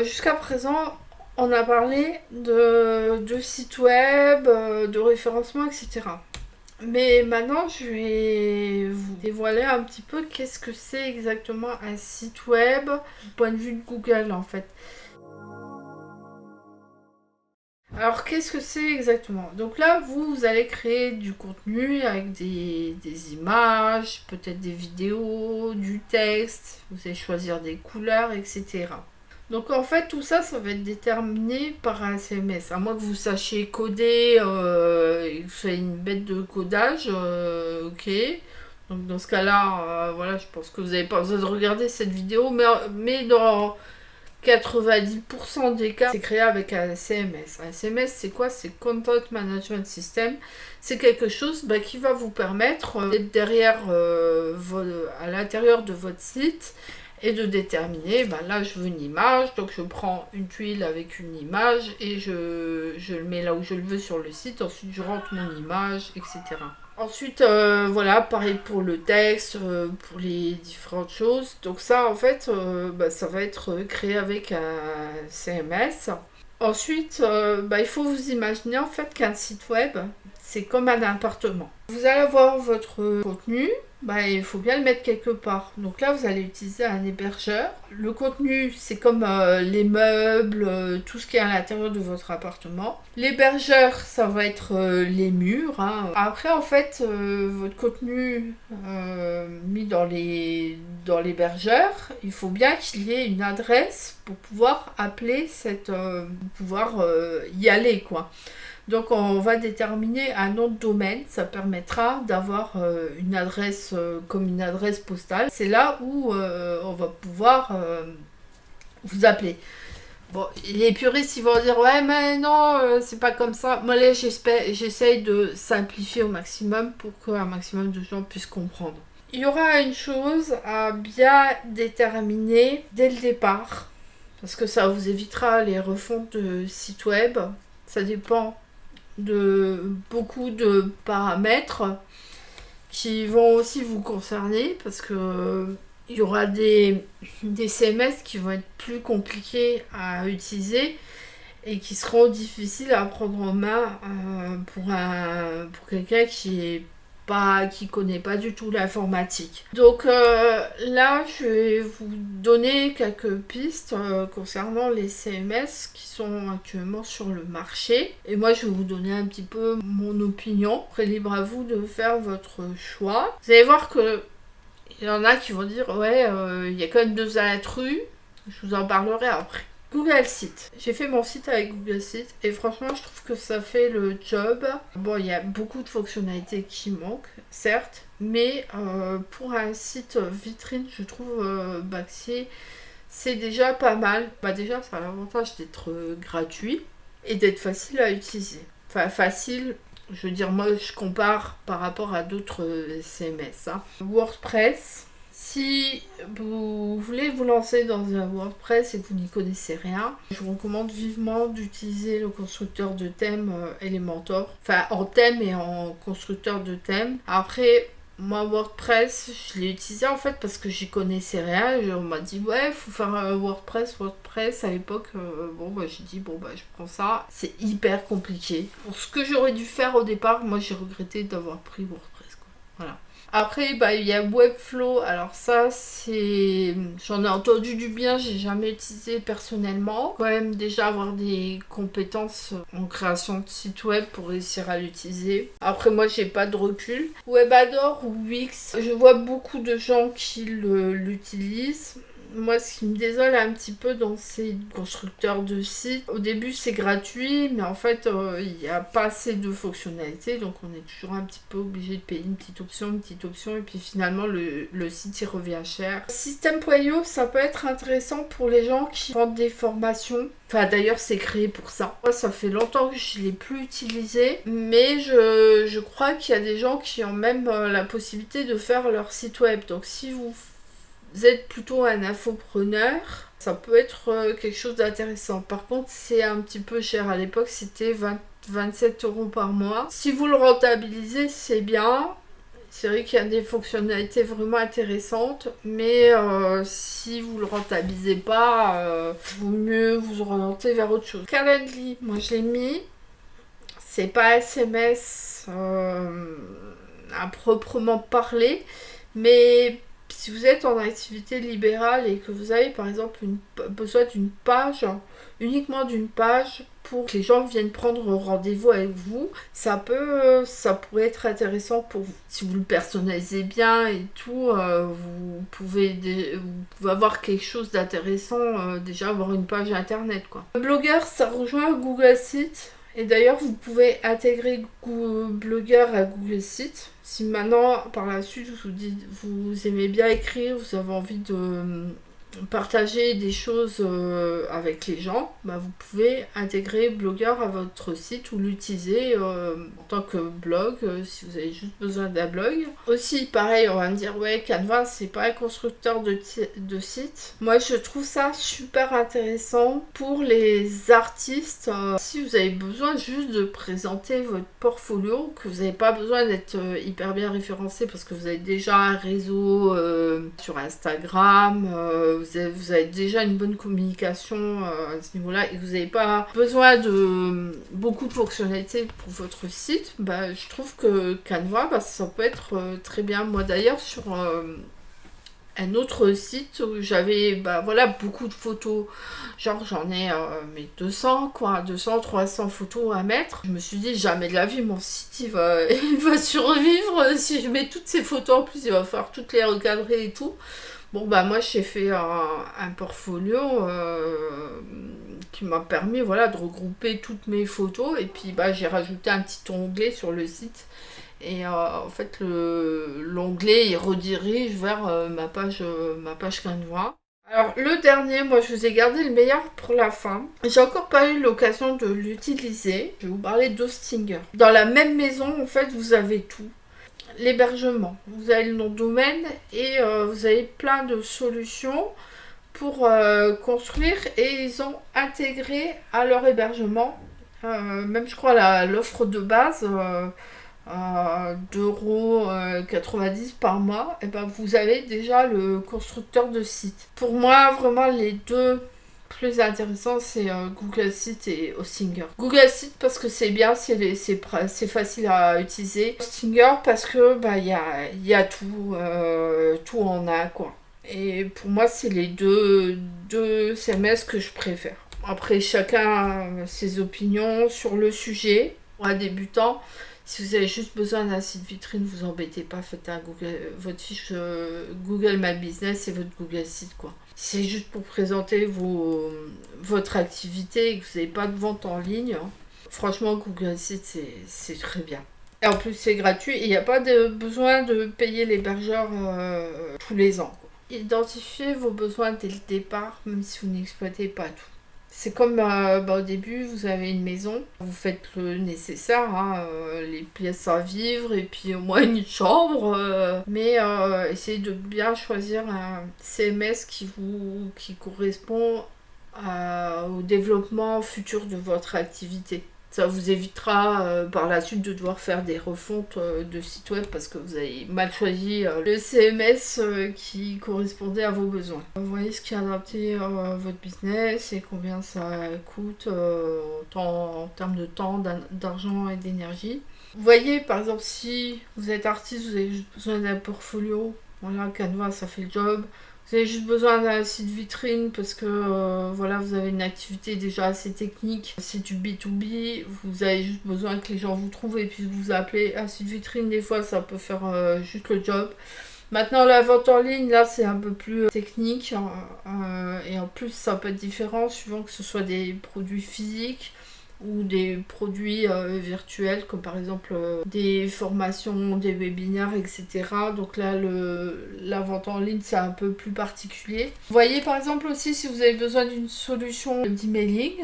Jusqu'à présent, on a parlé de sites web, de référencement, etc. Mais maintenant, je vais vous dévoiler un petit peu qu'est-ce que c'est exactement un site web du point de vue de Google en fait. Alors, qu'est-ce que c'est exactement? Donc là, vous allez créer du contenu avec des images, peut-être des vidéos, du texte, vous allez choisir des couleurs, etc. Donc en fait, tout ça, ça va être déterminé par un CMS. À moins que vous sachiez coder et que vous soyez une bête de codage, ok. Donc dans ce cas-là, voilà, je pense que vous n'avez pas besoin de regarder cette vidéo, mais dans 90% des cas, c'est créé avec un CMS. Un CMS, c'est quoi? C'est Content Management System. C'est quelque chose qui va vous permettre d'être derrière, à l'intérieur de votre site et de déterminer, là je veux une image, donc je prends une tuile avec une image et je le mets là où je le veux sur le site, ensuite je rentre mon image, etc. Ensuite, voilà, pareil pour le texte, pour les différentes choses. Donc ça, en fait, ça va être créé avec un CMS. Ensuite, il faut vous imaginer en fait qu'un site web, c'est comme un appartement. Vous allez avoir votre contenu, il faut bien le mettre quelque part. Donc là, vous allez utiliser un hébergeur. Le contenu, c'est comme les meubles, tout ce qui est à l'intérieur de votre appartement. L'hébergeur, ça va être les murs, hein. Après, en fait, votre contenu mis dans l'hébergeur, il faut bien qu'il y ait une adresse pour pouvoir appeler pouvoir y aller, quoi. Donc on va déterminer un nom de domaine, ça permettra d'avoir une adresse comme une adresse postale. C'est là où on va pouvoir vous appeler. Bon, les puristes ils vont dire ouais mais non c'est pas comme ça. Moi là j'essaye de simplifier au maximum pour qu'un maximum de gens puissent comprendre. Il y aura une chose à bien déterminer dès le départ, parce que ça vous évitera les refontes de sites web. Ça dépend de beaucoup de paramètres qui vont aussi vous concerner parce que il y aura des CMS qui vont être plus compliqués à utiliser et qui seront difficiles à prendre en main pour quelqu'un qui connaît pas du tout l'informatique. Donc là, je vais vous donner quelques pistes concernant les CMS qui sont actuellement sur le marché. Et moi, je vais vous donner un petit peu mon opinion. Après, libre à vous de faire votre choix. Vous allez voir que il y en a qui vont dire ouais, il y a quand même deux intrus. Je vous en parlerai après. Google Site. J'ai fait mon site avec Google Site et franchement, je trouve que ça fait le job. Bon, il y a beaucoup de fonctionnalités qui manquent, certes, mais pour un site vitrine, je trouve que c'est déjà pas mal. Déjà, ça a l'avantage d'être gratuit et d'être facile à utiliser. Enfin, facile, je veux dire, moi, je compare par rapport à d'autres CMS. Hein. WordPress. Si vous voulez vous lancer dans un WordPress et que vous n'y connaissez rien, je vous recommande vivement d'utiliser le constructeur de thème Elementor. Enfin, en thème et en constructeur de thème. Après, moi, WordPress, je l'ai utilisé en fait parce que j'y connaissais rien. On m'a dit, ouais, faut faire un WordPress. WordPress, à l'époque, j'ai dit, je prends ça. C'est hyper compliqué. Pour ce que j'aurais dû faire au départ, moi, j'ai regretté d'avoir pris WordPress, quoi. Voilà. Après, il y a Webflow. Alors ça, j'en ai entendu du bien, j'ai jamais utilisé personnellement. Quand même déjà avoir des compétences en création de site web pour réussir à l'utiliser. Après, moi, j'ai pas de recul. Webador ou Wix, je vois beaucoup de gens qui l'utilisent. Moi, ce qui me désole un petit peu dans ces constructeurs de sites, au début c'est gratuit, mais en fait il n'y a pas assez de fonctionnalités, donc on est toujours un petit peu obligé de payer une petite option, et puis finalement le site il revient cher. System.io, ça peut être intéressant pour les gens qui vendent des formations. Enfin, d'ailleurs, c'est créé pour ça. Moi, ça fait longtemps que je ne l'ai plus utilisé, mais je crois qu'il y a des gens qui ont même la possibilité de faire leur site web. Donc, si vous êtes plutôt un infopreneur, ça peut être quelque chose d'intéressant. Par contre, c'est un petit peu cher. À l'époque, c'était 27 € par mois. Si vous le rentabilisez, c'est bien. C'est vrai qu'il y a des fonctionnalités vraiment intéressantes, mais si vous le rentabilisez pas, vaut mieux vous orienter vers autre chose. Calendly, moi je l'ai mis. C'est pas SMS à proprement parler, mais si vous êtes en activité libérale et que vous avez par exemple besoin d'une page, uniquement d'une page pour que les gens viennent prendre rendez-vous avec vous, ça pourrait être intéressant pour vous. Si vous le personnalisez bien et tout, vous pouvez avoir quelque chose d'intéressant, déjà avoir une page internet quoi. Blogueur, ça rejoint Google Sites. Et d'ailleurs, vous pouvez intégrer Blogueur à Google Sites. Si maintenant, par la suite, vous aimez bien écrire, vous avez envie de partager des choses avec les gens, bah vous pouvez intégrer Blogueur à votre site ou l'utiliser en tant que blog si vous avez juste besoin d'un blog. Aussi, pareil, on va me dire ouais, Canva c'est pas un constructeur de site. Moi je trouve ça super intéressant pour les artistes. Si vous avez besoin juste de présenter votre portfolio, que vous n'avez pas besoin d'être hyper bien référencé parce que vous avez déjà un réseau sur Instagram, vous avez déjà une bonne communication à ce niveau-là et que vous n'avez pas besoin de beaucoup de fonctionnalités pour votre site, bah, je trouve que Canva, bah, ça peut être très bien. Moi d'ailleurs, sur un autre site où j'avais beaucoup de photos, genre j'en ai 200, 300 photos à mettre. Je me suis dit jamais de la vie mon site il va survivre si je mets toutes ces photos, en plus il va falloir toutes les recadrer et tout. Bon bah moi j'ai fait un portfolio qui m'a permis de regrouper toutes mes photos et puis bah j'ai rajouté un petit onglet sur le site et en fait l'onglet il redirige vers ma page Canva. Alors le dernier, moi je vous ai gardé le meilleur pour la fin. J'ai encore pas eu l'occasion de l'utiliser. Je vais vous parler d'Hostinger. Dans la même maison en fait vous avez tout. L'hébergement, vous avez le nom de domaine et vous avez plein de solutions pour construire et ils ont intégré à leur hébergement, même je crois l'offre de base, 2,90 € par mois, et ben vous avez déjà le constructeur de site. Pour moi vraiment les deux plus intéressant c'est Google Sites et Hostinger. Google Sites parce que c'est bien, c'est facile à utiliser. Hostinger parce que bah il y a tout en un quoi. Et pour moi c'est les deux CMS que je préfère. Après chacun a ses opinions sur le sujet. Pour un débutant, si vous avez juste besoin d'un site vitrine, vous embêtez pas, faites votre fiche Google My Business et votre Google Site quoi. C'est juste pour présenter votre activité et que vous n'avez pas de vente en ligne. Franchement, Google Site, c'est très bien. Et en plus, c'est gratuit et il n'y a pas de besoin de payer l'hébergeur tous les ans. Identifiez vos besoins dès le départ, même si vous n'exploitez pas tout. C'est comme au début, vous avez une maison, vous faites le nécessaire, les pièces à vivre et puis au moins une chambre. Mais essayez de bien choisir un CMS qui correspond au développement futur de votre activité. Ça vous évitera par la suite de devoir faire des refontes de site web parce que vous avez mal choisi le CMS qui correspondait à vos besoins. Vous voyez ce qui est adapté à votre business et combien ça coûte en termes de temps, d'argent et d'énergie. Vous voyez par exemple si vous êtes artiste, vous avez juste besoin d'un portfolio. Voilà, Canva ça fait le job. Vous avez juste besoin d'un site vitrine parce que vous avez une activité déjà assez technique. C'est du B2B. Vous avez juste besoin que les gens vous trouvent et puis vous appelez un site vitrine. Des fois, ça peut faire juste le job. Maintenant, la vente en ligne, là, c'est un peu plus technique. Et en plus, ça peut être différent suivant que ce soit des produits physiques ou des produits virtuels comme par exemple des formations, des webinaires, etc. Donc là, la vente en ligne, c'est un peu plus particulier. Vous voyez par exemple aussi si vous avez besoin d'une solution d'emailing,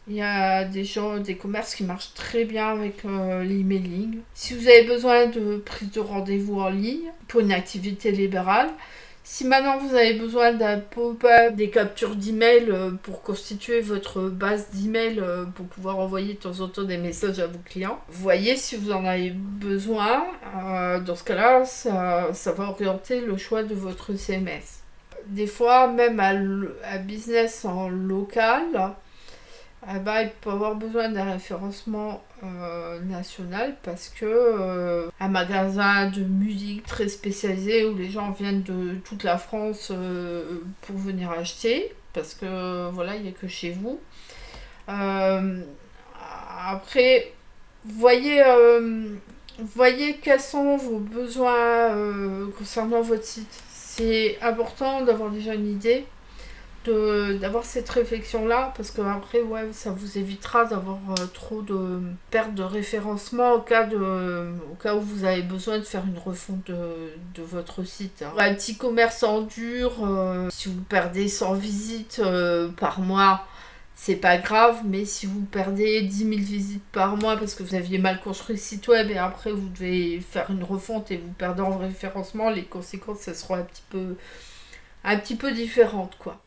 il y a des commerces qui marchent très bien avec l'emailing. Si vous avez besoin de prise de rendez-vous en ligne pour une activité libérale, Si maintenant vous avez besoin d'un pop-up, des captures d'email pour constituer votre base d'email pour pouvoir envoyer de temps en temps des messages à vos clients, voyez si vous en avez besoin. Dans ce cas-là, ça va orienter le choix de votre CMS. Des fois, même à business en local, il peut avoir besoin d'un référencement national parce que un magasin de musique très spécialisé où les gens viennent de toute la France pour venir acheter, parce que voilà, il n'y a que chez vous. Après, voyez, voyez quels sont vos besoins concernant votre site. C'est important d'avoir déjà une idée d'avoir cette réflexion là parce que après ouais ça vous évitera d'avoir trop de perte de référencement au cas où vous avez besoin de faire une refonte de votre site. Pour un petit commerçant dur, si vous perdez 100 visites par mois, c'est pas grave, mais si vous perdez 10 000 visites par mois parce que vous aviez mal construit le site web et après vous devez faire une refonte et vous perdez en référencement, les conséquences ça seront un petit peu différentes quoi.